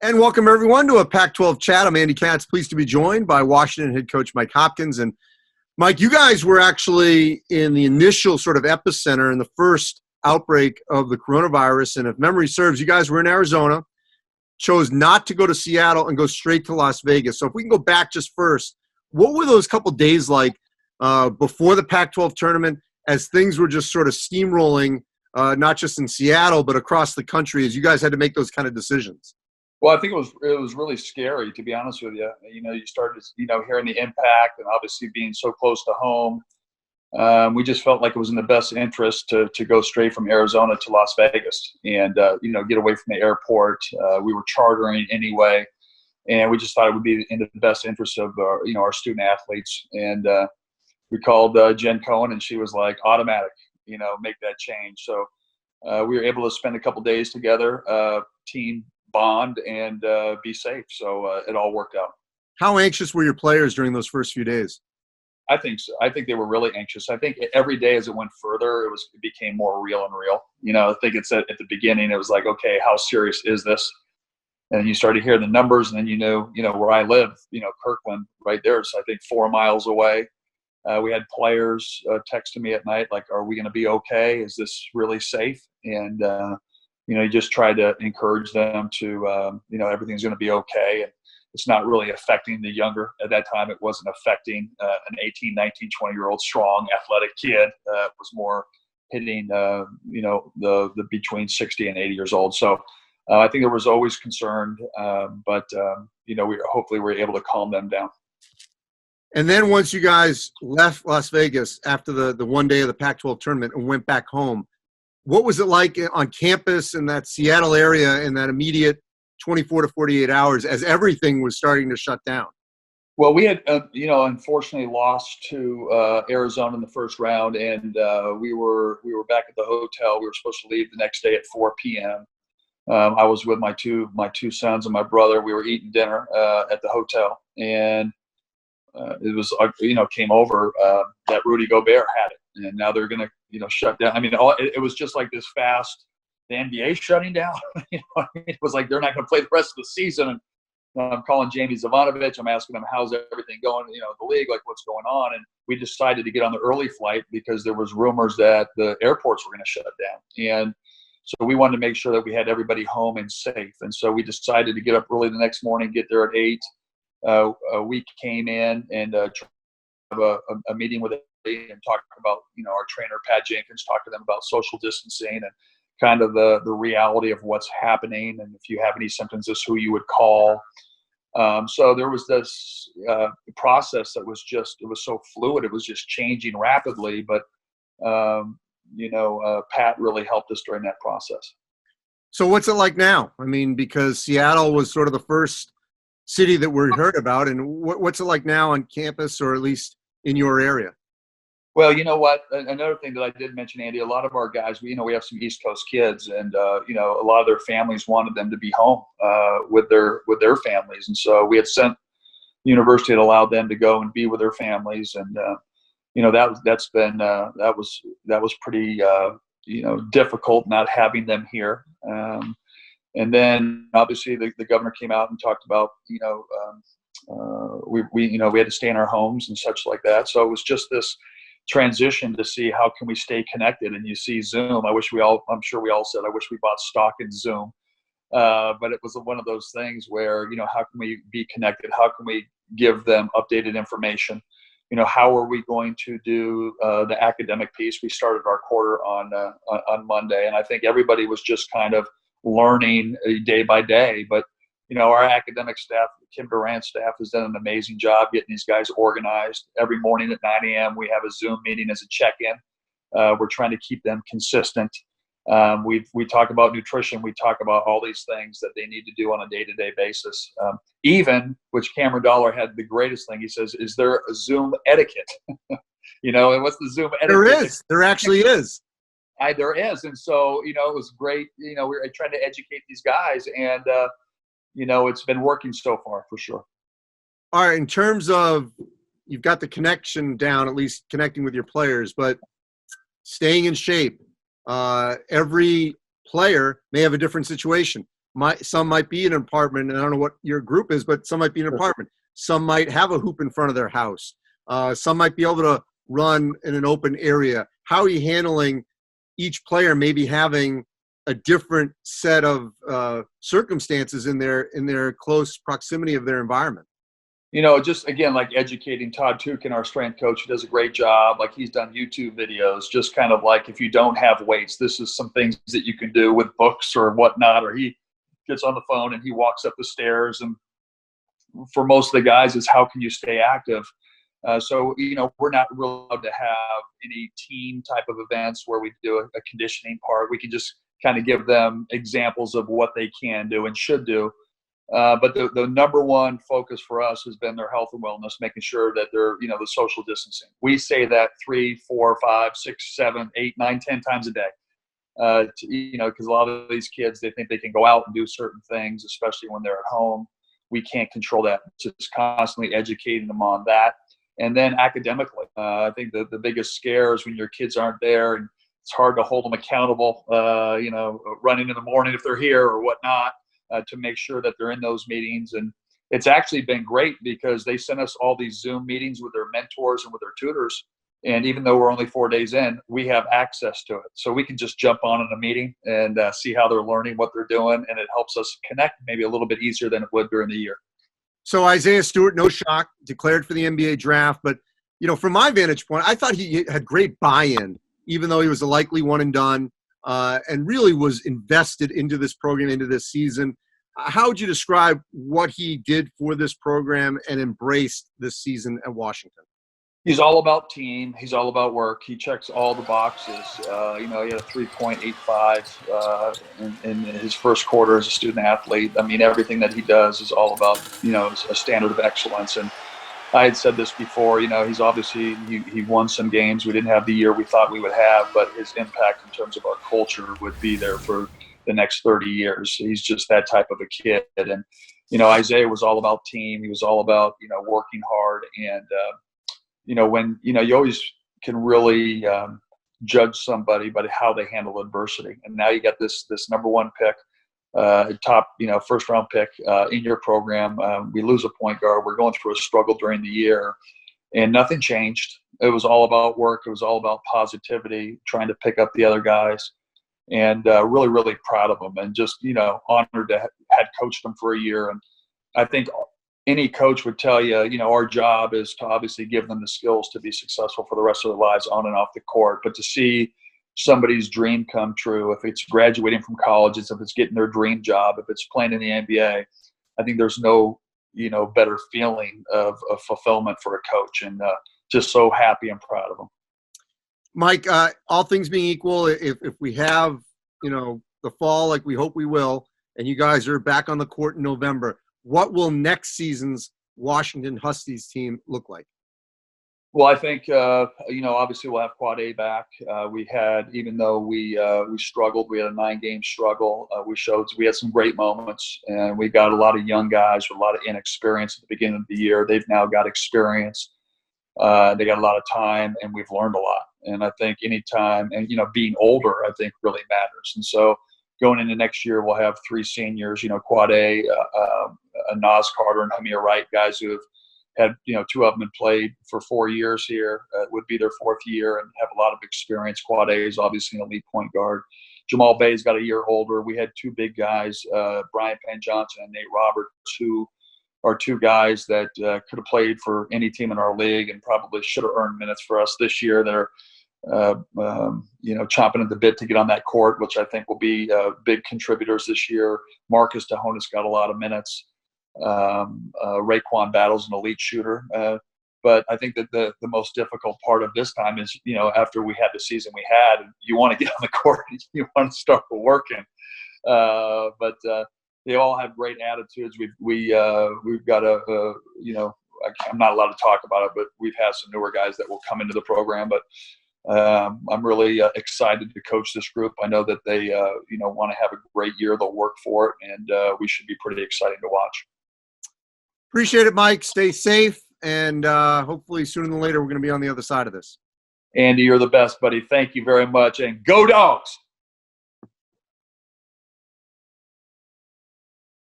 And welcome, everyone, to a Pac-12 chat. I'm Andy Katz, pleased to be joined by Washington head coach Mike Hopkins. And, Mike, you guys were actually in the initial sort of epicenter in the first outbreak of the coronavirus. And if memory serves, you guys were in Arizona, chose not to go to Seattle and go straight to Las Vegas. So if we can go back just first, what were those couple days like before the Pac-12 tournament as things were just sort of steamrolling, not just in Seattle, but across the country as you guys had to make those kind of decisions? Well, I think it was really scary, to be honest with you. You started, hearing the impact and obviously being so close to home. We just felt like it was in the best interest to go straight from Arizona to Las Vegas and, get away from the airport. We were chartering anyway, and we just thought it would be in the best interest of, our student athletes. And we called Jen Cohen, and she was like, automatic, make that change. So we were able to spend a couple days together, team bond and be safe. So it all worked out. How anxious were your players during those first few days? I think so. I think they were really anxious. I think every day as it went further, it became more real and real. I think it's at the beginning, it was like, okay, how serious is this? And then you started to hear the numbers, and then you know where I live, Kirkland right there. So I think 4 miles away. We had players texting me at night, like, are we going to be okay? Is this really safe? And, you just try to encourage them to, everything's going to be okay. And it's not really affecting the younger. At that time, it wasn't affecting an 18, 19, 20-year-old strong, athletic kid. It was more hitting, the between 60 and 80 years old. So I think there was always concern, but we hopefully were able to calm them down. And then once you guys left Las Vegas after the one day of the Pac-12 tournament and went back home, what was it like on campus in that Seattle area in that immediate 24 to 48 hours as everything was starting to shut down? Well, we had, unfortunately lost to Arizona in the first round, and we were back at the hotel. We were supposed to leave the next day at 4 p.m. I was with my two sons and my brother. We were eating dinner at the hotel, and it was, came over that Rudy Gobert had it, and now they're going to, shut down. I mean, it was just like this fast. The NBA shutting down. It was like they're not going to play the rest of the season. And I'm calling Jamie Zivanovic. I'm asking him, how's everything going? The league, like, what's going on? And we decided to get on the early flight because there was rumors that the airports were going to shut down. And so we wanted to make sure that we had everybody home and safe. And so we decided to get up early the next morning, get there at 8. We came in and have a meeting with and talk about, our trainer, Pat Jenkins, talk to them about social distancing and kind of the reality of what's happening. And if you have any symptoms, this is who you would call. So there was this process that was it was so fluid. It was just changing rapidly. But, Pat really helped us during that process. So what's it like now? I mean, because Seattle was sort of the first city that we heard about. And what's it like now on campus, or at least in your area? Well, you know what? Another thing that I did mention, Andy, a lot of our guys, we have some East Coast kids, and a lot of their families wanted them to be home with their families, and so we had sent the university that allowed them to go and be with their families, and that was pretty difficult not having them here. And then obviously the governor came out and talked about we had to stay in our homes and such like that. So it was just this transition to see how can we stay connected. And you see Zoom. I'm sure we all said, I wish we bought stock in Zoom. But it was one of those things where, how can we be connected? How can we give them updated information? How are we going to do the academic piece? We started our quarter on Monday, and I think everybody was just kind of learning day by day. But our academic staff, Kim Durant's staff, has done an amazing job getting these guys organized. Every morning at 9 a.m., we have a Zoom meeting as a check-in. We're trying to keep them consistent. We talk about nutrition. We talk about all these things that they need to do on a day-to-day basis. Which Cameron Dollar had the greatest thing. He says, is there a Zoom etiquette? And what's the Zoom etiquette? There is. There actually is. There is. And so, it was great. We're trying to educate these guys, and it's been working so far for sure. All right. In terms of, you've got the connection down, at least connecting with your players, but staying in shape. Every player may have a different situation. Some might be in an apartment, and I don't know what your group is, but some might be in an apartment. Some might have a hoop in front of their house. Some might be able to run in an open area. How are you handling each player maybe having a different set of circumstances in their close proximity of their environment? Just again, like educating Todd Tukin, our strength coach, who does a great job. Like, he's done YouTube videos, just kind of like, if you don't have weights, this is some things that you can do with books or whatnot. Or he gets on the phone and he walks up the stairs. And for most of the guys, is how can you stay active? So we're not really allowed to have any team type of events where we do a conditioning part. We can just kind of give them examples of what they can do and should do. But the number one focus for us has been their health and wellness, making sure that they're, the social distancing. We say that 3, 4, 5, 6, 7, 8, 9, 10 times a day. Because a lot of these kids, they think they can go out and do certain things, especially when they're at home. We can't control that. Just constantly educating them on that. And then academically, I think the biggest scare is when your kids aren't there, and it's hard to hold them accountable, running in the morning if they're here or whatnot, to make sure that they're in those meetings. And it's actually been great because they send us all these Zoom meetings with their mentors and with their tutors. And even though we're only 4 days in, we have access to it. So we can just jump on in a meeting and see how they're learning, what they're doing. And it helps us connect maybe a little bit easier than it would during the year. So Isaiah Stewart, no shock, declared for the NBA draft. But, from my vantage point, I thought he had great buy-in, even though he was a likely one and done, and really was invested into this program, into this season. How would you describe what he did for this program and embraced this season at Washington? He's all about team. He's all about work. He checks all the boxes. He had a 3.85 in his first quarter as a student athlete. I mean, everything that he does is all about, a standard of excellence. And I had said this before, he's obviously, he won some games. We didn't have the year we thought we would have, but his impact in terms of our culture would be there for the next 30 years. He's just that type of a kid. And, Isaiah was all about team. He was all about, working hard. And, when you always can really judge somebody by how they handle adversity. And now you got this number one pick, top first round pick in your program. We lose a point guard. We're going through a struggle during the year, and nothing changed. It was all about work. It was all about positivity, trying to pick up the other guys, and really, really proud of him, and just honored to had coached him for a year. And I think any coach would tell you, our job is to obviously give them the skills to be successful for the rest of their lives on and off the court. But to see somebody's dream come true, if it's graduating from college, if it's getting their dream job, if it's playing in the NBA, I think there's no, better feeling of fulfillment for a coach, and just so happy and proud of them. Mike, all things being equal, if we have, the fall like we hope we will, and you guys are back on the court in November, what will next season's Washington Huskies team look like? Well, I think, obviously we'll have Quad A back. We had, even though we struggled, we had a 9-game struggle. We had some great moments, and we got a lot of young guys with a lot of inexperience at the beginning of the year. They've now got experience. They got a lot of time, and we've learned a lot. And I think anytime, and, being older, I think really matters. And so going into next year, we'll have 3 seniors, Quad A, Nas Carter and Hamir Wright, guys who have had, 2 of them had played for 4 years here. It would be their 4th year and have a lot of experience. Quad A is obviously an elite point guard. Jamal Bay's got a year older. We had 2 big guys, Brian Penn Johnson and Nate Roberts, who are 2 guys that could have played for any team in our league and probably should have earned minutes for us this year. They're chomping at the bit to get on that court, which I think will be big contributors this year. Marcus DeHonis got a lot of minutes. Raekwon Battle's an elite shooter. But I think that the most difficult part of this time is, after we had the season we had, you want to get on the court, you want to start working. But they all have great attitudes. We've got I'm not allowed to talk about it, but we've had some newer guys that will come into the program. But I'm really excited to coach this group. I know that they want to have a great year. They'll work for it, and we should be pretty exciting to watch. Appreciate it, Mike. Stay safe, and hopefully sooner than later we're going to be on the other side of this. Andy, you're the best, buddy. Thank you very much, and go Dogs!